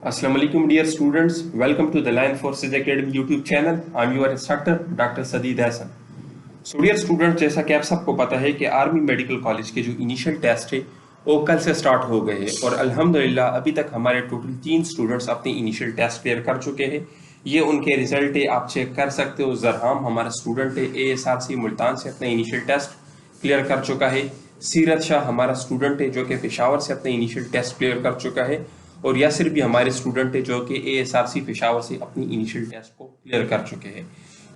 Assalamu alaikum dear students, welcome to the Lion Forces Academy YouTube channel. I'm your instructor Dr. Sadeed Hassan. So dear students, जैसा कि आप सबको पता है कि आर्मी मेडिकल कॉलेज के जो इनिशियल टेस्ट है वो कल से स्टार्ट हो गए हैं और अल्हम्दुलिल्लाह अभी तक हमारे टोटल 3 स्टूडेंट्स अपने इनिशियल टेस्ट क्लियर कर चुके हैं। ये उनके रिजल्ट है, आप चेक कर सकते हो। जरहाम हमारा स्टूडेंट है ASRC मुल्तान से अपना इनिशियल टेस्ट क्लियर कर चुका है। सीरत शाह हमारा स्टूडेंट है जो कि पेशावर से अपना इनिशियल टेस्ट क्लियर कर चुका है और यासिर भी हमारे स्टूडेंट है जो कि ASRC पेशावर से अपनी इनिशियल टेस्ट को क्लियर कर चुके हैं।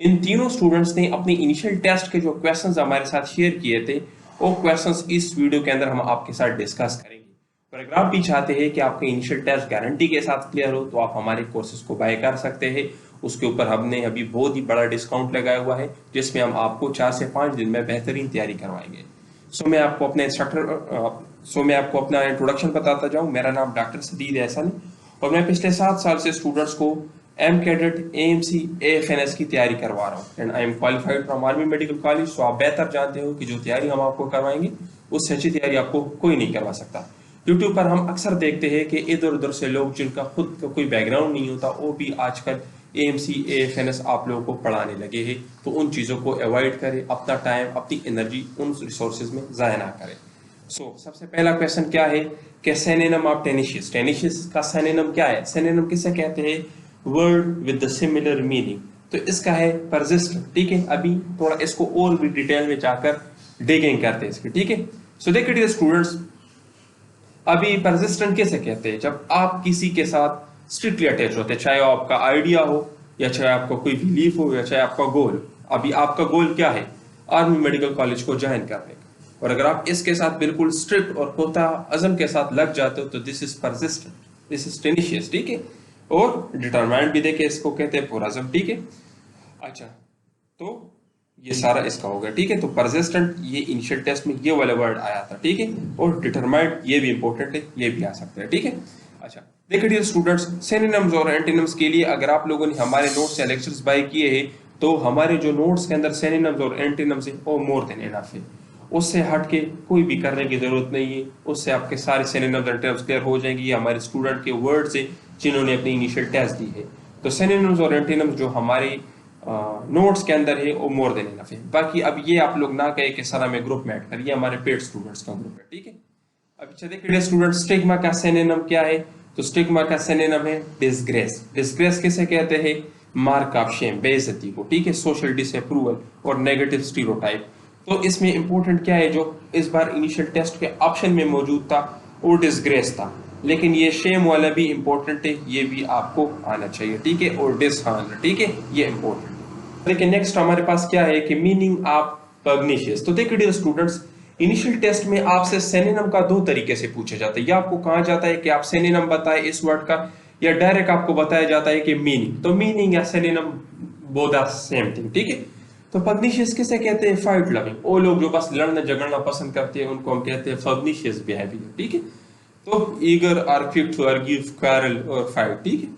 इन तीनों स्टूडेंट्स ने अपने इनिशियल टेस्ट के जो क्वेश्चंस हमारे साथ शेयर किए थे वो क्वेश्चंस इस वीडियो के अंदर हम आपके साथ डिस्कस करेंगे। और अगर आप भी चाहते हैं कि आपका इनिशियल टेस्ट गारंटी के साथ क्लियर हो तो आप हमारे कोर्सेज को बाय कर सकते हैं। उसके ऊपर हमने अभी बहुत ही बड़ा डिस्काउंट लगाया हुआ है जिसमें हम आपको 4 से 5 दिन में बेहतरीन तैयारी करवाएंगे। मैं आपको अपना इंट्रोडक्शन बताता जाऊं। मेरा नाम डॉक्टर सदीद एहसन और मैं पिछले 7 साल से स्टूडेंट्स को एम कैडेट AMC AFNS की तैयारी करवा रहा हूँ and I am qualified from army medical college. So आप बेहतर जानते हो कि जो तैयारी हम आपको करवाएंगे उससे अच्छी तैयारी आपको कोई नहीं करवा सकता। यूट्यूब पर हम अक्सर देखते हैं कि इधर उधर से लोग जिनका खुद का कोई बैकग्राउंड नहीं होता वो भी आजकल AMC AFNS आप लोगों को पढ़ाने लगे हैं, तो उन चीज़ों को अवॉइड करें। अपना टाइम अपनी एनर्जी उन रिसोर्सेज में ज़ाया ना करें। सबसे पहला क्वेश्चन क्या है कि सिनोनिम ऑफ टेनिशियस। टेनिशियस का सिनोनिम क्या है? सिनोनिम किसे कहते हैं? Word with the similar meaning. तो इसका है परसिस्टेंट। ठीक है, अभी थोड़ा इसको और भी डिटेल में जाकर डिगिंग करते हैं इसकी। ठीक है, सो देखिए स्टूडेंट्स, अभी परसिस्टेंट किसे कहते हैं? जब आप किसी के साथ स्ट्रिक्टली अटैच होते हैं, चाहे आपका आइडिया हो या चाहे आपका कोई बिलीफ हो या चाहे आपका गोल। अभी आपका गोल क्या है? आर्मी मेडिकल कॉलेज को ज्वाइन करने का। और अगर आप इसके साथ बिल्कुल स्ट्रिक्ट और कोता अज़म के साथ लग जाते हो तो this is persistent, this is tenacious. ठीक है, और डिटरमाइंड भी देखे इसको कहते हैं पुरअज़म। ठीक है, अच्छा, तो ये सारा इसका हो गया। ठीक है, तो परसिस्टेंट ये इनिशियल टेस्ट में ये वाला वर्ड आया था। ठीक है, और डिटरमाइंड ये भी इंपॉर्टेंट है, ये भी आ सकता है। ठीक है, अच्छा देखिए डियर स्टूडेंट्स, सिनोनिम्स और एंटोनिम्स के लिए अगर आप लोगों ने हमारे नोट्स या लेक्चर्स बाय किए हैं तो हमारे जो नोट्स के अंदर सिनोनिम्स और एंटोनिम्स है वो मोर देन इनफ है। उससे हट के कोई भी करने की जरूरत नहीं है। उससे आपके सारे सिनोनिम्स और एंटोनिम्स क्लियर हो जाएंगे। ये हमारे स्टूडेंट के वर्ड्स हैं जिन्होंने अपनी इनिशियल टेस्ट दी है। तो सिनोनिम्स और एंटोनिम्स जो हमारे नोट्स के अंदर है वो मोर देन इनफ है। बाकी अब ये आप लोग ना कहे कि सर हमें ग्रुप में ऐड करिए, हमारे पेड स्टूडेंट्स का ग्रुप है। ठीक है, अब अच्छा देखिए स्टूडेंट, स्टिग्मा का सिनोनिम क्या है? तो स्टिग्मा का सिनोनिम है डिसग्रेस। डिसग्रेस किसे कहते हैं? मार्क ऑफ शेम, बेइज्जती को। ठीक है, सोशल डिसअप्रूवल और नेगेटिव स्टीरियोटाइप। तो इसमें इंपॉर्टेंट क्या है जो इस बार इनिशियल टेस्ट के ऑप्शन में मौजूद था वो डिसग्रेस था, लेकिन ये शेम वाला भी इंपॉर्टेंट है, ये भी आपको आना चाहिए। ठीक है, और डिसऑनर। ठीक है, ये इंपॉर्टेंट। देखिए नेक्स्ट हमारे पास क्या है कि मीनिंग ऑफ पग्निशियस। तो देखिए डियर स्टूडेंट्स, इनिशियल टेस्ट में आपसे सिनोनिम का 2 तरीके से पूछा जाता है। या आपको कहा जाता है कि आप सिनोनिम बताएं इस वर्ड का, या डायरेक्ट आपको बताया जाता है कि मीनिंग। तो मीनिंग या synonym both are same thing. ठीक है, तो पग्निशियस किसे कहते हैं? Fight loving. वो लोग जो बस लड़ना झगड़ना पसंद करते हैं उनको हम कहते हैं पग्निशियस बिहेवियर। ठीक है, तो eager or quick to argue, quarrel और फाइट। ठीक है,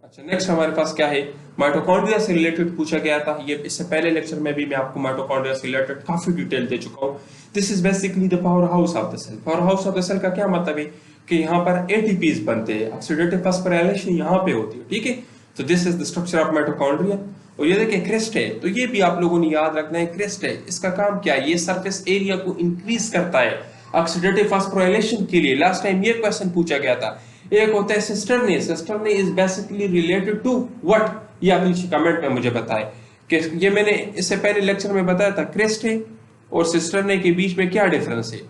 अच्छा नेक्स्ट हमारे पास क्या है? माइटोकॉन्ड्रिया से रिलेटेड पूछा गया था। ये इससे पहले लेक्चर में भी मैं आपको माइटोकॉन्ड्रिया से रिलेटेड काफी डिटेल दे चुका हूँ। This is basically the power house of the cell. Power house of the cell का क्या मतलब है कि यहाँ पर एटीपीज बनते हैं, ऑक्सीडेटिव फास्फोराइलेशन यहाँ पे होती है। ठीक है, तो this is the structure of mitochondria. और ये देखिए क्रिस्ट है, तो ये भी आप लोगों ने याद रखना है। क्रिस्ट है, इसका काम क्या है? ये सरफेस एरिया को इंक्रीज करता है ऑक्सीडेटिव फास्फोराइलेशन के लिए। लास्ट टाइम ये क्वेश्चन पूछा गया था। एक होता है cisterna. Cisterna is basically related to what? ये आप नीचे कमेंट में मुझे बताएं कि ये मैंने इससे पहले लेक्चर में बताया था। क्रिस्ट है और सिस्टरने के बीच में क्या डिफरेंस है,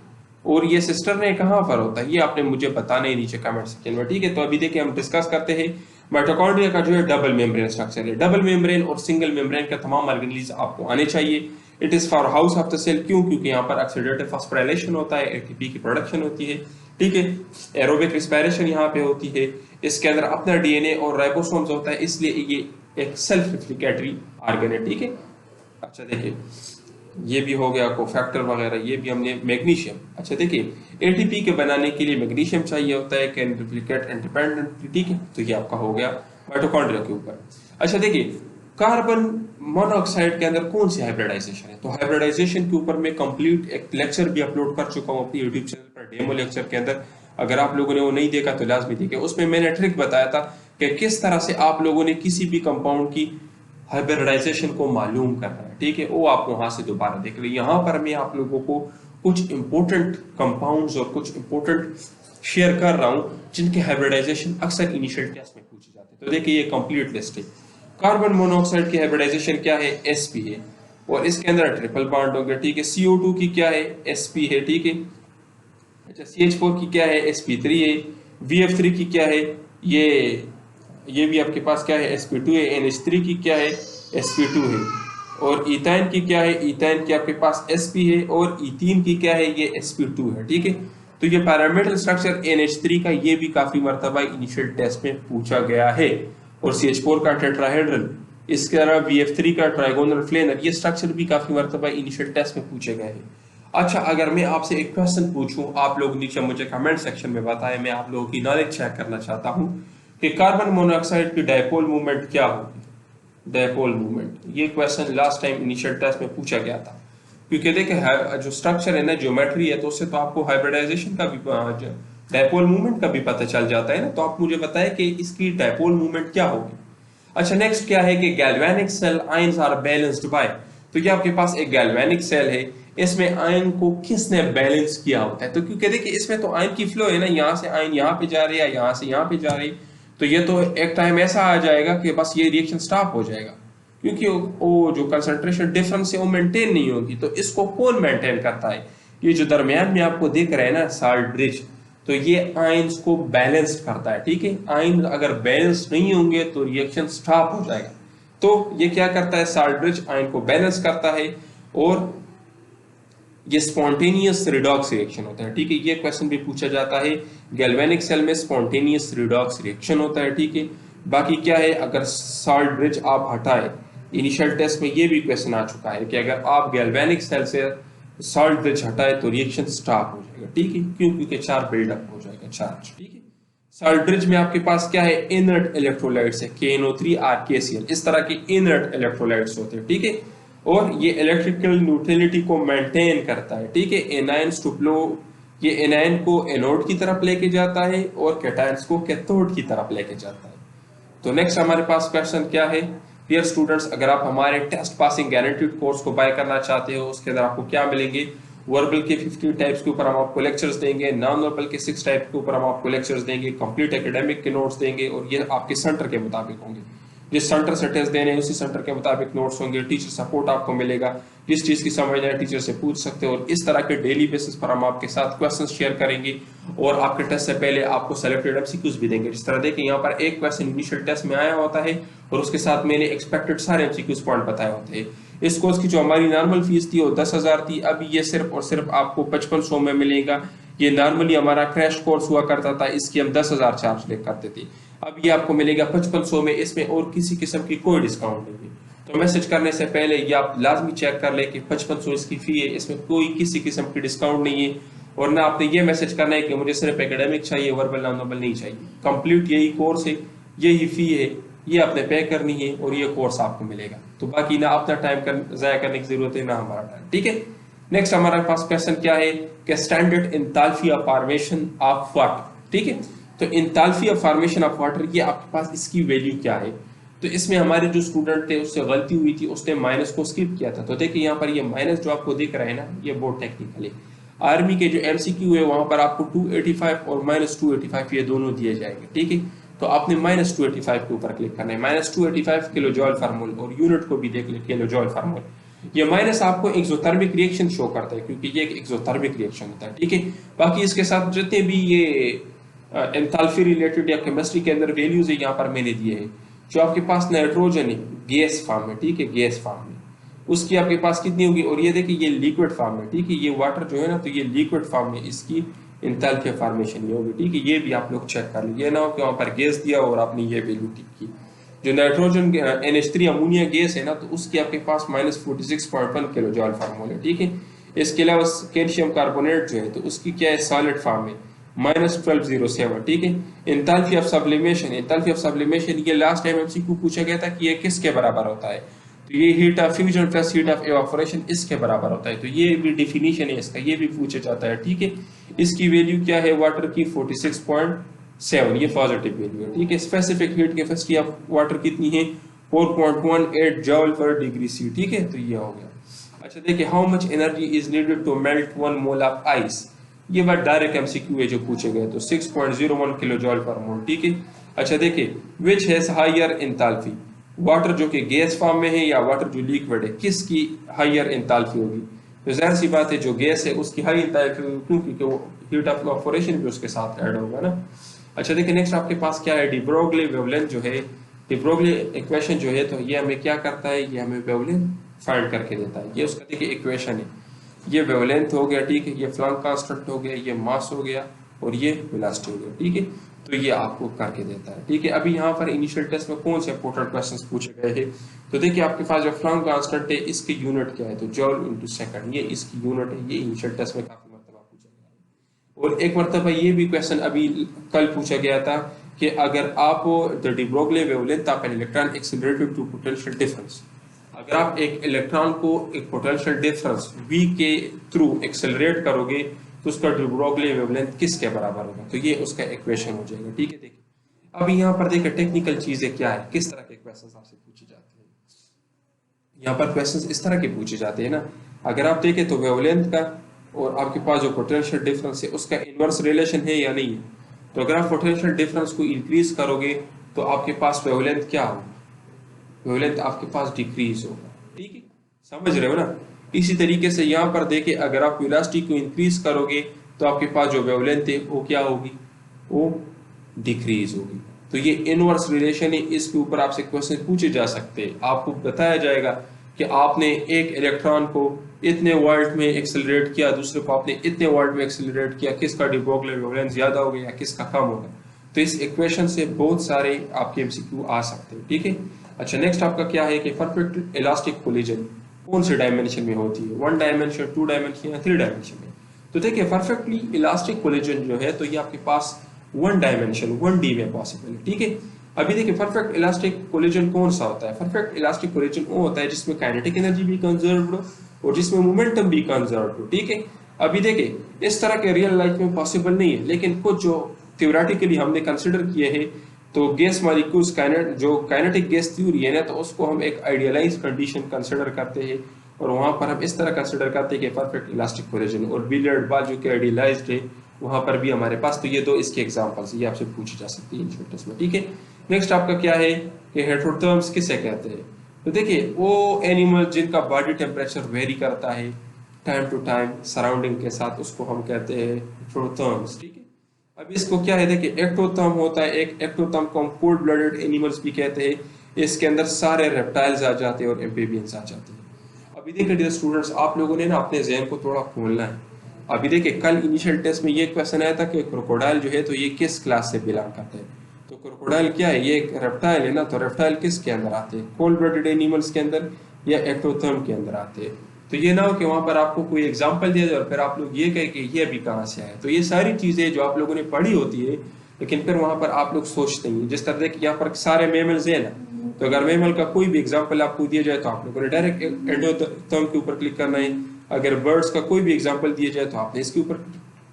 और ये सिस्टरने कहां पर होता है, ये आपने मुझे बताना है नीचे कमेंट सेक्शन में। ठीक है, तो अभी देखिए हम डिस्कस करते हैं। माइटोकॉन्ड्रिया का जो है डबल मेम्ब्रेन स्ट्रक्चर है। डबल मेम्ब्रेन और सिंगल मेम्ब्रेन का तमाम ऑर्गेनेल्स आपको आने चाहिए। It is for house of the cell. क्यों? क्योंकि यहाँ पर ऑक्सीडेटिव फास्फोराइलेशन होता है, एटीपी की प्रोडक्शन होती है। ठीक है, एरोबिक रिस्पायरेशन यहाँ पे होती है। इसके अंदर अपना डीएनए और राइबोसोम्स होता है, इसलिए ये एक सेल्फ रिप्लिकेटरी ऑर्गन है। ठीक है, अच्छा देखिए ये भी हो गया कोफैक्टर वगैरह, ये भी हमने। मैग्नीशियम, अच्छा देखिए एटीपी के बनाने के लिए मैग्नीशियम चाहिए होता है, कैन रिप्लिकेट इंडिपेंडेंटली। ठीक है, तो ये आपका हो गया माइटोकॉन्ड्रिया के ऊपर। अच्छा देखिए कार्बन मोनोऑक्साइड के अंदर कौन सी हाइब्रिडाइजेशन है? तो हाइब्रिडाइजेशन के ऊपर मैं कंप्लीट एक लेक्चर भी अपलोड कर चुका हूं अपनी यूट्यूब चैनल पर, डेमो लेक्चर के अंदर। अगर आप लोगों ने वो नहीं देखा तो लाजमी देखें। उसमें मैंने ट्रिक बताया था कि किस तरह से आप लोगों ने किसी भी कंपाउंड की हाइब्रिडाइजेशन को मालूम करना है, ठीक है, वो आप वहां से दोबारा देख लें। यहाँ पर मैं आप लोगों को कुछ इंपॉर्टेंट कंपाउंड्स और कुछ इंपॉर्टेंट शेयर कर रहा हूं जिनके हाइब्रिडाइजेशन अक्सर इनिशियल टेस्ट में पूछे जाते हैं। तो देखिए ये कंप्लीट लिस्ट है। कार्बन मोनोऑक्साइड की हाइब्रिडाइजेशन क्या है, sp है, और इसके अंदर ट्रिपल बॉन्ड होंगे, ठीक है। CO2 की क्या है, sp है, ठीक है। अच्छा, CH4 की क्या है, sp3 है। VF3 की क्या है, ये भी आपके पास क्या है, sp2 है। NH3 की क्या है, sp2 है। और इथाइन की क्या है, इथाइन की आपके पास sp है, और इथीन की क्या है, ये sp2 है, ठीक है। तो ये पैरामीटर स्ट्रक्चर NH3 का ये भी काफी मरतबा इनिशियल टेस्ट में पूछा गया है। और CH4 का टेट्राहेड्रल, इसके अलावा VF3 का ट्राइगोनल फ्लेनर, ये स्ट्रक्चर भी काफी मरतबा इनिशियल टेस्ट में पूछे गए हैं। अच्छा, अगर मैं आपसे एक क्वेश्चन पूछूं, आप लोग नीचे मुझे कमेंट सेक्शन में बताएं, मैं आप लोगों की नॉलेज चेक करना चाहता हूं कि कार्बन मोनोऑक्साइड की डायपोल मूवमेंट क्या होगी। डायपोल मूवमेंट, ये question last time initial test में पूछा गया था, क्योंकि देखिए जो स्ट्रक्चर है ना, ज्योमेट्री है, तो उससे तो आपको हाइब्रिडाइजेशन का भी डायपोल मूवमेंट का भी पता चल जाता है ना। तो आप मुझे बताएं कि इसकी डायपोल मूवमेंट क्या होगी। अच्छा, नेक्स्ट क्या है कि galvanic cell ions are balanced by. तो ये आपके पास एक गैल्वेनिक सेल है, इसमें आयन को किसने बैलेंस किया होता है। तो क्योंकि देखिए इसमें तो आयन की फ्लो है ना, यहाँ से आयन यहाँ पे जा रही है, यहाँ से यहाँ पे जा रही, तो ये तो एक टाइम ऐसा आ जाएगा कि बस ये रिएक्शन स्टॉप हो जाएगा, क्योंकि वो जो कंसंट्रेशन डिफरेंस है वो मेंटेन नहीं होगी। तो इसको कौन मेंटेन करता है, ये जो दरमियान में आपको दिख रहा है ना साल्ट ब्रिज, तो ये आयंस को बैलेंस करता है, ठीक है। आयन अगर बैलेंस नहीं होंगे तो रिएक्शन स्टॉप हो जाएगा। तो ये क्या करता है, साल्ट ब्रिज आयन को बैलेंस करता है, और ये स्पॉन्टेनियस रिडॉक्स रिएक्शन होता है, ठीक है। ये क्वेश्चन भी पूछा जाता है, गैल्वेनिक सेल में स्पॉन्टेनियस रिडॉक्स रिएक्शन होता है, ठीक है। बाकी क्या है, अगर साल्ट ब्रिज आप हटाए, इनिशियल टेस्ट में ये भी क्वेश्चन आ चुका है कि अगर आप गैल्वेनिक सेल से सॉल्ट ब्रिज हटाए तो रिएक्शन स्टॉप हो जाएगा, ठीक है। क्यों, क्योंकि चार्ज बिल्डअप हो जाएगा, चार्ज, ठीक है। सॉल्ट ब्रिज में आपके पास क्या है, इनर्ट इलेक्ट्रोलाइट्स है, KNO3 RKCl, इस तरह के इनर्ट इलेक्ट्रोलाइट्स होते हैं, ठीक है। और ये इलेक्ट्रिकल न्यूट्रलिटी को मेंटेन करता है, ठीक है। एनायंस टू फ्लो, ये एनायन को एनोड की तरफ लेके जाता है और कैटायंस को कैथोड की तरफ लेके जाता है। तो नेक्स्ट हमारे पास क्वेश्चन क्या है, डियर स्टूडेंट्स, अगर आप हमारे टेस्ट पासिंग गारंटीड कोर्स को बाय करना चाहते हो, उसके अंदर आपको क्या मिलेंगे, वर्बल के 50 टाइप्स के ऊपर हम आपको लेक्चर्स देंगे, नॉन वर्बल के 6 टाइप के ऊपर हम आपको लेक्चर्स देंगे, कंप्लीट एकेडमिक के नोट्स देंगे, और ये आपके सेंटर के मुताबिक होंगे। जिस सेंटर से टेस्ट देने उसी सेंटर के मुताबिक नोट्स होंगे, टीचर सपोर्ट आपको मिलेगा, जिस चीज की समझ आए टीचर से पूछ सकते हो, और इस तरह के डेली बेसिस पर हम आपके साथ क्वेश्चंस शेयर करेंगे, और आपके टेस्ट से पहले आपको सेलेक्टेड एमसीक्यूज भी देंगे। जिस तरह देखिए यहाँ पर एक क्वेश्चन इनिशियल टेस्ट में आया होता है, और उसके साथ मैंने एक्सपेक्टेड सारे एमसीक्यूज पॉइंट बताए होते हैं। इस कोर्स की जो हमारी नॉर्मल फीस थी वो 10,000 थी, अभी ये सिर्फ और सिर्फ आपको 5500 में मिलेगा। ये नॉर्मली हमारा क्रैश कोर्स हुआ करता था, इसकी हम 10,000 चार्ज ले करते थे, अब ये आपको मिलेगा 5500 में, इसमें और किसी किस्म की कोई डिस्काउंट नहीं है। तो मैसेज करने से पहले ये आप लाजमी चेक कर ले कि 5500 इसकी फी है, इसमें कोई किसी किस्म की डिस्काउंट नहीं है। और ना आपने ये मैसेज करना है कि मुझे सिर्फ एकेडमिक चाहिए, वर्बल नॉन वर्बल नहीं चाहिए, कंप्लीट यही कोर्स है, यही फी है, ये आपने पे करनी है, और ये कोर्स आपको मिलेगा। तो बाकी ना अपना टाइम ज़ाया करने की जरूरत है, ना हमारा टाइम, ठीक है। नेक्स्ट हमारे पास क्वेश्चन क्या है कि standard enthalpy of formation of water, ठीक है। तो enthalpy of formation of water, ये आपके पास इसकी वैल्यू क्या है। तो इसमें हमारे जो स्टूडेंट थे उससे गलती हुई थी, उसने माइनस को स्किप किया था। तो देखिए यहाँ पर ये माइनस जो आपको दिख रहा है ना, ये बहुत टेक्निकली आर्मी के जो एमसीक्यू है वहां पर आपको 285 और -285 ये दोनों दिए जाएंगे, ठीक है। तो आपने -285 के ऊपर क्लिक करना है, -285 किलो जॉल फार्मूल, और यूनिट को भी देख ले, किलो जॉल फार्मूल। ये माइनस आपको एक्सोथर्मिक रिएक्शन शो करता है, क्योंकि ये एक एक्सोथर्मिक रिएक्शन होता है, ठीक है। बाकी इसके साथ जितने भी ये एंथैल्पी रिलेटेड या केमिस्ट्री के अंदर वैल्यूज है यहाँ पर मैंने दिए हैं। जो आपके पास नाइट्रोजन है गैस फॉर्म में, ठीक है, गैस फॉर्म में, उसकी आपके पास कितनी होगी। और ये देखिए ये लिक्विड फॉर्म में, ठीक है, ये वाटर जो है ना, तो ये लिक्विड फॉर्म में इसकी एंथैल्पी फॉर्मेशन ये होगी, ठीक है। ये भी आप लोग चेक कर लीजिए, ना हो कि वहाँ पर गैस दिया और आपने ये वैल्यू टिक की। जो नाइट्रोजन NH3 अमोनिया गैस है ना, तो उसकी आपके पास -46.1 किलो जॉल फार्मूला है, ठीक है। इसके अलावा कैल्शियम कार्बोनेट जो है, तो उसकी क्या है, सॉलिड फॉर्म में -1207, ठीक है। Enthalpy of sublimation, enthalpy of sublimation ये लास्ट टाइम एमसीक्यू पूछा गया था कि ये किसके बराबर होता है। तो ये heat of fusion plus heat of evaporation इसके बराबर होता है। तो ये भी डिफिनीशन है इसका, ये भी पूछा जाता है, ठीक है। इसकी वैल्यू क्या है वाटर की 46.7, ये पॉजिटिव वैल्यू है, ठीक है। Specific heat capacity of water कितनी है 4.18 जूल पर डिग्री सी, ठीक है। तो ये हो गया। अच्छा देखिए, how much energy is needed to melt 1 mole of ice, ये बात डायरेक्ट एमसीक्यू है जो पूछे गए, तो 6.01 किलो जूल पर मोल, ठीक है। अच्छा देखिए, which has higher enthalpy, water जो कि गैस फॉर्म में है या वाटर जो लिक्विड है, किसकी हायर एंथैल्पी होगी। तो जाहिर सी बात है जो गैस है उसकी हाई एंथैल्पी होगी, क्यों, क्योंकि वो हीट ऑफ इवापोरेशन भी उसके साथ ऐड होगा ना। अच्छा देखिए, नेक्स्ट आपके पास क्या है, डी ब्रोगली वेवलेंथ जो है, डी ब्रोगली इक्वेशन जो है, तो ये हमें क्या करता है, ये हमें वेवलेंथ फाइंड करके देता है। ये उसका देखिए इक्वेशन है, ये वेवलेंथ हो गया, ठीक है, ये फ्लैंक कांस्टेंट हो गया, ये मास हो गया और ये वेलोसिटी हो गया, ठीक है। तो ये आपको करके देता है, ठीक है। अभी यहाँ पर इनिशियल टेस्ट में कौन से इंपॉर्टेंट क्वेश्चंस पूछे गए हैं, तो देखिए आपके पास जो फ्लैंक कांस्टेंट है इसकी यूनिट क्या है, तो जूल इनटू सेकंड, ये इसकी यूनिट है। ये इनिशियल टेस्ट में काफी मरतबा पूछा गया है। और एक मरतबा ये भी क्वेश्चन अभी कल पूछा गया था कि अगर आप the de Broglie wavelength of an electron accelerated to potential difference, अगर आप एक इलेक्ट्रॉन को एक पोटेंशियल डिफरेंस v के थ्रू एक्सेलरेट करोगे तो उसका डी ब्रोगली वेवलेंथ किसके बराबर होगा, तो ये उसका इक्वेशन हो जाएगा, ठीक है। देखिए अब यहाँ पर देखिए टेक्निकल चीजें क्या है, किस तरह के क्वेश्चंस आपसे पूछे जाते हैं। यहाँ पर क्वेश्चंस इस तरह के पूछे जाते हैं ना, अगर आप देखें तो वेवलेंथ का और आपके पास जो पोटेंशियल डिफरेंस है उसका इनवर्स रिलेशन है या नहीं है। तो अगर आप पोटेंशियल डिफरेंस को इंक्रीज करोगे तो आपके पास वेवलेंथ क्या होगा, वेवलेंथ आपके पास डिक्रीज होगा, ठीक है, समझ रहे हो ना। इसी तरीके से यहाँ पर देखिए, अगर आप वेलोसिटी को इंक्रीज करोगे तो आपके पास जो वेवलेंथ है वो क्या होगी, वो डिक्रीज होगी। तो ये इनवर्स रिलेशन है, इसके ऊपर आपसे क्वेश्चन पूछे जा सकते हैं। आपको बताया जाएगा कि आपने एक इलेक्ट्रॉन को इतने वोल्ट में एक्सेलरेट किया, दूसरे को आपने इतने वोल्ट में एक्सेलरेट किया, किसका डी ब्रोगली वेवलेंथ ज्यादा होगा या किसका कम होगा। तो इस इक्वेशन से बहुत सारे आपके एमसीक्यू आ सकते हैं, ठीक है। अच्छा नेक्स्ट आपका क्या है कि परफेक्ट इलास्टिक कोलिजन कौन से डायमेंशन में होती है, 1 डायमेंशन, 2 डायमेंशन या 3 डायमेंशन में। तो देखिए परफेक्टली इलास्टिक कोलिजन जो है तो ये आपके पास 1 डायमेंशन 1D में पॉसिबल है, ठीक है। अभी देखिए परफेक्ट इलास्टिक कोलिजन कौन सा होता है, परफेक्ट इलास्टिक कोलिजन वो होता है जिसमें काइनेटिक एनर्जी भी कंजर्व्ड हो और जिसमें मोमेंटम भी कंजर्व्ड हो, ठीक है। अभी देखिए इस तरह के रियल लाइफ में पॉसिबल नहीं है, लेकिन कुछ जो थ्योरेटिकली हमने कंसिडर किए हैं, तो गैस मॉलिक्यूल्स जो काइनेटिक गैस थ्योरी है ना, तो उसको हम एक आइडियलाइज कंडीशन कंसिडर करते हैं और वहां पर हम इस तरह कंसिडर करते हैं कि परफेक्ट इलास्टिक कोलिजन और बिलियर्ड बॉल जो कि आइडियलाइज्ड है वहां पर भी हमारे पास। तो ये दो इसके एग्जांपल्स ये आपसे पूछी जा सकती है इन टेस्ट में, ठीक है। नेक्स्ट आपका क्या है कि हेटेरोथर्म्स किसे कहते हैं, तो देखिए वो एनिमल जिनका बॉडी टेम्परेचर वेरी करता है टाइम टू टाइम सराउंडिंग के साथ, उसको हम कहते हैं हेटेरोथर्म्स, ठीक है। अब इसको क्या है, देखिए एक्टोथर्म होता है, एक एक्टोथर्म को हम कोल्ड ब्लडेड एनिमल्स भी कहते हैं, इसके अंदर सारे रेप्टाइल्स आ जाते हैं और एम्फीबियंस आ जाते हैं। अभी देखिए डियर स्टूडेंट्स, आप लोगों ने ना अपने ज़हन को थोड़ा खोलना है। अभी देखिए कल इनिशियल टेस्ट में ये क्वेश्चन आया था कि क्रोकोडाइल जो है तो ये किस क्लास से बिलोंग करते हैं, तो क्रोकोडाइल क्या है, ये एक रेप्टाइल है ना, तो रेप्टाइल किसके अंदर आते हैं, कोल्ड ब्लडेड एनिमल्स के अंदर या एक्टोथर्म के अंदर आते हैं। तो ये ना हो कि वहां पर आपको कोई एग्जांपल दिया जाए और फिर आप लोग ये कहें कि ये अभी कहाँ से आया। तो ये सारी चीजें जो आप लोगों ने पढ़ी होती है लेकिन फिर वहां पर आप लोग सोचते हैं, जिस तरह देखिए यहाँ पर सारे मेमल्स है ना, तो अगर मेमल का कोई भी एग्जाम्पल आपको दिया जाए तो आप लोगों ने डायरेक्ट एंडोथर्म के ऊपर क्लिक करना है। अगर बर्ड्स का कोई भी एग्जाम्पल दिया जाए तो आपने इसके ऊपर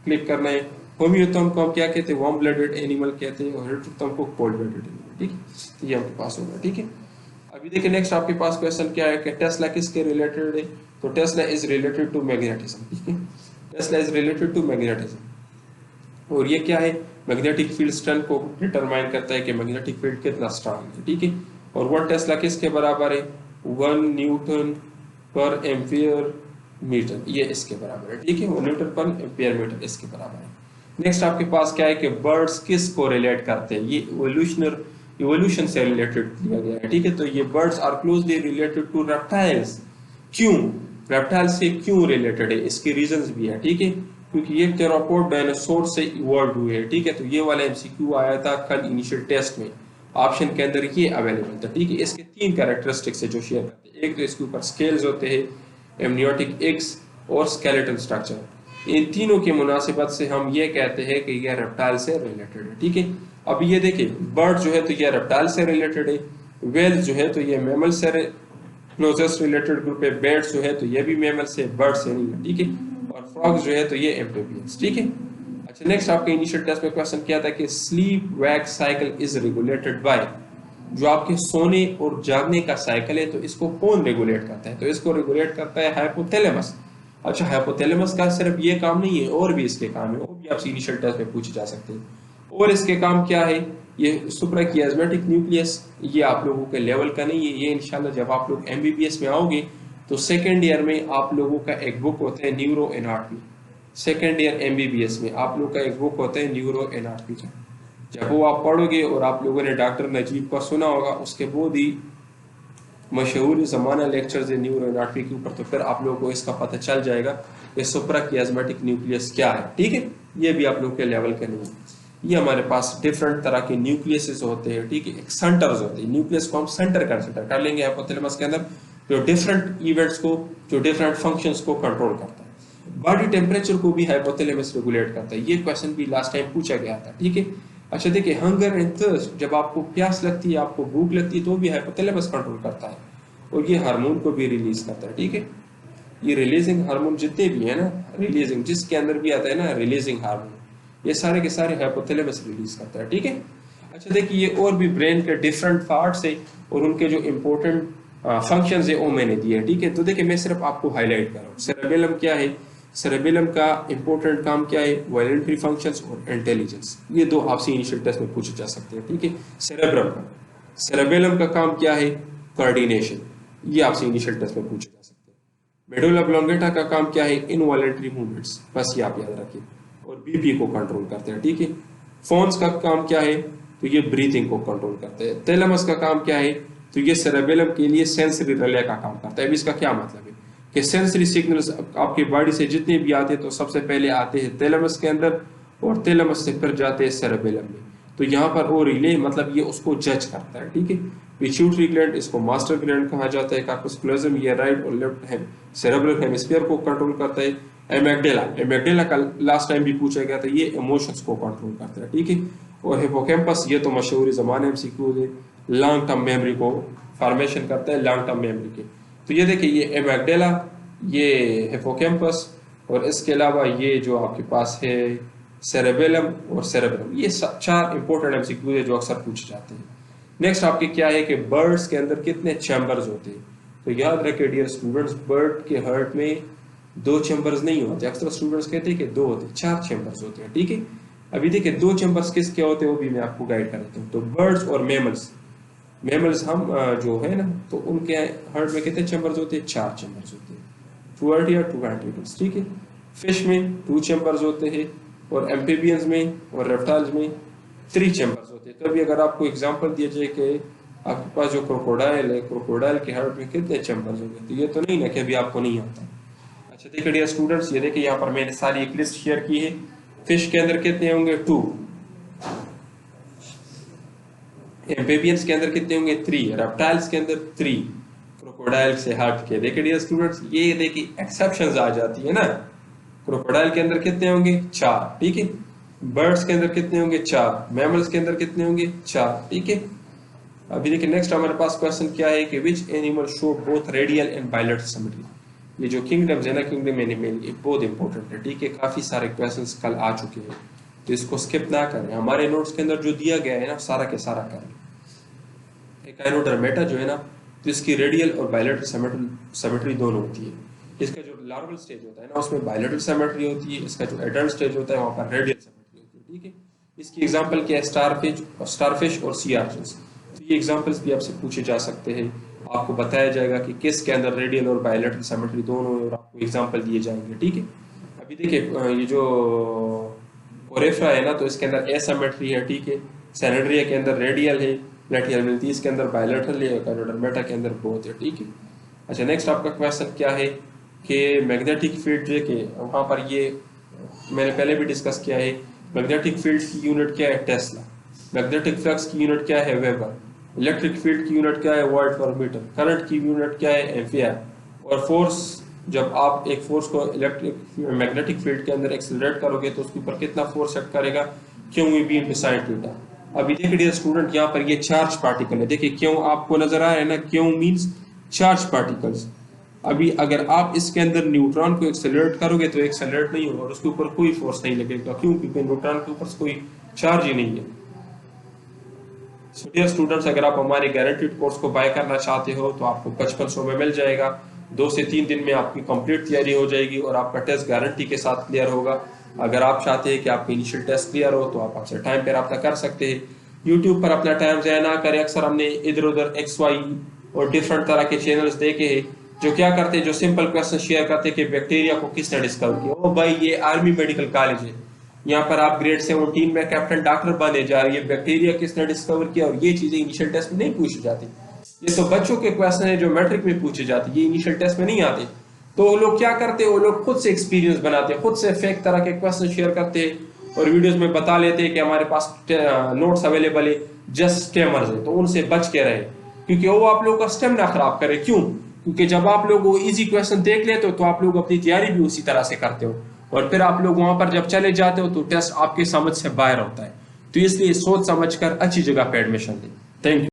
क्लिक करना है। होम्योथर्म को हम क्या कहते हैं, वार्म ब्लडेड एनिमल कहते हैं, और हेटेरोथर्म को कोल्ड ब्लडेड एनिमल, ठीक है। तो ये आपके पास होगा, ठीक है। अभी देखिए नेक्स्ट आपके पास क्वेश्चन क्या है कि टेस्ला किसके रिलेटेड है, तो Tesla is related to magnetism, ठीक है। Tesla is related to magnetism और ये क्या है, मैग्नेटिक फील्ड स्ट्रेंथ को डिटरमाइन करता है कि मैग्नेटिक फील्ड कितना स्ट्रांग है, ठीक है। और 1 टेस्ला किसके बराबर है, 1 न्यूटन पर एम्पियर मीटर, ये इसके बराबर है, ठीक है। 1 न्यूटन पर एम्पियर मीटर इसके बराबर है। नेक्स्ट आपके पास क्या है कि बर्ड्स किस को रिलेट करते हैं, ये इवोल्यूशन से रिलेटेड दिया गया है, ठीक है। तो ये birds are closely related to reptiles, क्यों, रेप्टाइल से क्यों रिलेटेड है, इसके रीजंस भी है, ठीक है। क्योंकि ये थेरोपोड डायनासोर से इवॉल्व हुए हैं, ठीक है। तो ये वाला एमसीक्यू आया था कल इनिशियल टेस्ट में, ऑप्शन के अंदर ये अवेलेबल था, ठीक है। इसके 3 कैरेक्टरिस्टिक्स है जो शेयर करते हैं, एक तो इसके ऊपर स्केल्स होते हैं, एमनियोटिक एग्स और स्केलेटन स्ट्रक्चर। इन तीनों की मुनासिबत से हम ये कहते हैं कि यह रेप्टाइल से रिलेटेड है, ठीक है। अब ये देखिए बर्ड जो है तो ये रेप्टाइल से रिलेटेड है, वेल जो है तो ये मैमल से क्लोजेस्ट रिलेटेड ग्रुप है बैट्स जो है तो ये भी मैमल से, बर्ड से नहीं है, ठीक है। और फ्रॉग्स जो है तो ये एम्फीबियंस, ठीक है। अच्छा नेक्स्ट आपके इनिशियल टेस्ट में क्वेश्चन क्या था कि sleep wake cycle is regulated by, जो आपके सोने और जागने का साइकिल है तो इसको कौन रेगुलेट करता है, तो इसको रेगुलेट करता है हाइपोथैलेमस। अच्छा हाइपोथैलेमस का सिर्फ ये काम नहीं है, और भी इसके काम है, वो भी आपसे इनिशियल टेस्ट में पूछे जा सकते हैं। और इसके काम क्या है, ये सुप्राकियास्मेटिक न्यूक्लियस, ये आप लोगों के लेवल का नहीं है, ये इंशाल्लाह जब आप लोग एमबीबीएस में आओगे तो सेकेंड ईयर में आप लोगों का एक बुक होता है neuro anatomy. Second year MBBS में आप लोग का एक बुक होता है न्यूरो एनाटॉमी का, जब वो आप पढ़ोगे और आप लोगों ने डॉक्टर नजीब का सुना होगा उसके बहुत ही मशहूर ज़माना लेक्चर्स है न्यूरो एनाटॉमी के ऊपर, तो फिर आप लोगों को इसका पता चल जाएगा कि सुप्राकियास्मेटिक न्यूक्लियस क्या है, ठीक है। ये भी आप लोगों के लेवल का नहीं है। ये हमारे पास डिफरेंट तरह के न्यूक्लियस होते हैं, ठीक है, एक सेंटर्स होते हैं, न्यूक्लियस को हम सेंटर कंसिडर कर लेंगे हाइपोथैलेमस के अंदर, जो डिफरेंट इवेंट्स को, जो डिफरेंट फंक्शंस को कंट्रोल करता है। बॉडी टेम्परेचर को भी हाइपोथैलेमस रेगुलेट करता है, ये क्वेश्चन भी लास्ट टाइम पूछा गया था, ठीक है। अच्छा देखिए हंगर एंड थर्स्ट, जब आपको प्यास लगती है, आपको भूख लगती है, तो भी हाइपोथैलेमस कंट्रोल करता है, और ये हार्मोन को भी रिलीज करता है, ठीक है। ये रिलीजिंग हार्मोन जितने भी है ना, रिलीजिंग जिसके अंदर भी आता है ना रिलीजिंग हार्मोन, ये सारे के सारे हाइपोथैलेमस रिलीज करता है, ठीक है। अच्छा देखिए ये और भी ब्रेन के डिफरेंट पार्ट्स है और उनके जो इंपॉर्टेंट फंक्शंस है वो मैंने दिए हैं, ठीक है। तो देखिए मैं सिर्फ आपको हाईलाइट कर रहा हूँ। सेरेबेलम क्या है, सेरेबेलम का इंपॉर्टेंट काम क्या है, वॉलेंटरी फंक्शंस और इंटेलिजेंस, ये दो आपसे इनिशियल टेस्ट में पूछे जा सकते हैं, ठीक है। सेरेब्रम का, सेरेबेलम का काम क्या है, कोऑर्डिनेशन, ये आपसे इनिशियल टेस्ट में पूछे जा सकते हैं। मेडुला ऑब्लोंगेटा का काम क्या है, इनवॉलेंटरी मूवमेंट्स, बस ये आप याद रखिए, और बीपी को कंट्रोल करते हैं, ठीक है। फोन्स का काम क्या है, तो ये ब्रीथिंग को कंट्रोल करते हैं। थैलेमस का काम क्या है, तो ये सेरेबेलम के लिए सेंसरी रिले का काम करता है। अब इसका क्या मतलब है कि सेंसरी सिग्नल्स आपकी बॉडी से जितने भी आते हैं तो सबसे पहले आते हैं थैलेमस के अंदर, और थैलेमस से फिर जाते हैं सेरेबेलम में। तो यहाँ पर वो रिले मतलब ये उसको जज करता है, ठीक है। पिट्यूटरी ग्लैंड, इसको मास्टर ग्लैंड कहा जाता है। कार्पस क्लोजम ये राइट और लेफ्ट है सेरेब्रल हेमिस्फीयर को कंट्रोल करता है। एमेगडेला, एमेगडेला का लास्ट टाइम भी पूछा गया था, ये इमोशंस को कंट्रोल करता है, ठीक है। और हिपोकैम्पस, ये तो मशहूर ज़माने में सीखूज है, लॉन्ग टर्म मेमोरी को फॉर्मेशन करता है, लॉन्ग टर्म मेमोरी के। तो ये देखिए ये एमेगडेला, ये हिपोकैम्पस, और इसके अलावा ये जो आपके पास है सेरेबेलम और सेरेब्रम, ये चार इंपॉर्टेंट एमसीक्यू है जो अक्सर पूछे जाते हैं। नेक्स्ट आपके क्या है कि बर्ड्स के अंदर कितने चैम्बर्स होते हैं, तो याद रखिए डियर स्टूडेंट्स, बर्ड के हार्ट में दो चैम्बर्स नहीं होते, अक्सर स्टूडेंट्स कहते हैं कि दो होते, चार चैम्बर्स होते हैं, ठीक है। अभी देखिए दो चैम्बर्स किस क्या होते हैं वो भी मैं आपको गाइड कर देता हूँ। तो बर्ड्स और मैमल्स, मैमल्स हम जो है ना, तो उनके हार्ट में कितने चैम्बर्स होते हैं, चार चैम्बर्स होते हैं, टू आर्टिया टू वेंट्रिकल्स, ठीक है। फिश में टू चैम्बर्स होते हैं, और एम्फीबियंस में और रेप्टाइल्स में थ्री चैम्बर्स होते हैं। तो अभी अगर आपको एग्जांपल दिया जाए कि आपके पास जो क्रोकोडाइल है, क्रोकोडाइल के हार्ट में कितने चैम्बर्स होंगे, तो ये तो नहीं ना कि अभी आपको नहीं आता। अच्छा देखिए डियर स्टूडेंट्स, ये देखिए यहाँ पर मैंने सारी एक लिस्ट शेयर की है। फिश के अंदर कितने होंगे, टू। एम्फीबियंस के अंदर कितने होंगे, थ्री। रेप्टाइल्स के अंदर थ्री, क्रोकोडाइल से हट के। देखिए डियर स्टूडेंट्स, ये देखिए एक्सेप्शंस आ जाती है ना, क्रोकोडाइल के अंदर कितने होंगे, चार, ठीक है। बर्ड्स के अंदर कितने होंगे, चार। मैमल्स के अंदर कितने होंगे, चार, ठीक है। अभी देखिए नेक्स्ट हमारे पास क्वेश्चन क्या है कि which animal show both radial and bilateral symmetry. ये जो किंगडम्स है ना, किंगडम एनिमल, ये बहुत इंपॉर्टेंट है, ठीक है। काफी सारे क्वेश्चंस कल आ चुके हैं, तो इसको स्किप ना करें, हमारे नोट्स के अंदर जो दिया गया है ना सारा के सारा करें। एकाइनोडर्मेटा जो है ना, तो इसकी रेडियल और बायलेटरल सिमेट्री दोनों होती है। इसका जो लार्वल स्टेज होता है ना, उसमें बायलेटरल सिमेट्री होती है, इसका जो एडल्ट स्टेज होता है वहां पर रेडियल सिमेट्री होती है, ठीक है। इसकी एग्जांपल क्या है, स्टारफिश और सी आर्चन्स। तो ये एग्जांपल्स भी आपसे पूछे जा सकते हैं, आपको बताया जाएगा कि किसके अंदर रेडियल और बायलेटरल सिमेट्री दोनों है, और आपको एग्जांपल दिए जाएंगे, ठीक है। अभी देखिए ये जो कोरेफ्रा है ना, तो इसके अंदर एसिमेट्री है, ठीक है। सैनेड्रिया के अंदर रेडियल है, प्लेटियल मिलतीस के अंदर बायलेटरल है, और एकाइनोडर्मेटा के अंदर बोथ है, ठीक है। अच्छा नेक्स्ट आपका क्वेश्चन क्या है कि मैग्नेटिक फील्ड जो है कि वहाँ पर ये मैंने पहले भी डिस्कस किया है, मैग्नेटिक फील्ड की यूनिट क्या है, टेस्ला। मैग्नेटिक फ्लक्स की यूनिट क्या है, वेबर। इलेक्ट्रिक फील्ड की यूनिट क्या है, वोल्ट पर मीटर। करंट की यूनिट क्या है, एम्पियर। और फोर्स, जब आप एक फोर्स को इलेक्ट्रिक मैग्नेटिक फील्ड के अंदर एक्सेलरेट करोगे तो उसके ऊपर कितना फोर्स एक्ट करेगा, क्यों v B into sine theta. अभी देखिए डियर स्टूडेंट, यहाँ पर ये चार्ज पार्टिकल है, देखिए क्यों आपको नजर आ रहा है ना, क्यों मींस चार्ज पार्टिकल्स। अभी अगर आप इसके अंदर न्यूट्रॉन को एक्सेलरेट करोगे तो एक्सेलरेट नहीं होगा और उसके ऊपर कोई फोर्स नहीं लगेगा। क्यों? क्योंकि न्यूट्रॉन के ऊपर कोई चार्ज ही नहीं है। डियर स्टूडेंट्स, अगर आप हमारे गारंटीड कोर्स को बाय करना चाहते हो तो आपको 5500 में मिल जाएगा। 2 से 3 दिन में आपकी कंप्लीट तैयारी हो जाएगी और आपका टेस्ट गारंटी के साथ क्लियर होगा। अगर आप चाहते हैं कि आपकी इनिशियल टेस्ट क्लियर हो तो आप हमसे टाइम पर रब्ता कर सकते हैं। यूट्यूब पर अपना टाइम ज़ाया ना करें। अक्सर हमने इधर उधर XY और डिफरेंट तरह के चैनल्स देखे हैं जो क्या करते हैं, जो सिंपल क्वेश्चन शेयर करते हैं कि बैक्टीरिया को किसने डिस्कवर किया। ओ भाई, ये आर्मी मेडिकल कॉलेज है, यहाँ पर आप ग्रेड 17 में कैप्टन डॉक्टर बने जा रही है, बैक्टीरिया किसने डिस्कवर किया, और ये चीजें इनिशियल टेस्ट में नहीं पूछी जाती। ये तो बच्चों के क्वेश्चन है जो मैट्रिक में पूछे जाते, ये इनिशियल टेस्ट में नहीं आते। तो वो लोग क्या करते हैं, वो लोग खुद से एक्सपीरियंस बनाते हैं, खुद से फेक तरह के क्वेश्चन शेयर करते हैं और वीडियोस में बता लेते हैं कि हमारे पास नोट्स अवेलेबल है, जस्ट स्कैमर्स है। तो उनसे बच के रहे, क्योंकि वो आप लोगों का स्टेमिना खराब करे। क्यों? क्योंकि जब आप लोग वो इजी क्वेश्चन देख लेते हो तो आप लोग अपनी तैयारी भी उसी तरह से करते हो और फिर आप लोग वहां पर जब चले जाते हो तो टेस्ट आपके समझ से बाहर होता है। तो इसलिए सोच समझ कर अच्छी जगह पे एडमिशन लें। Thank you.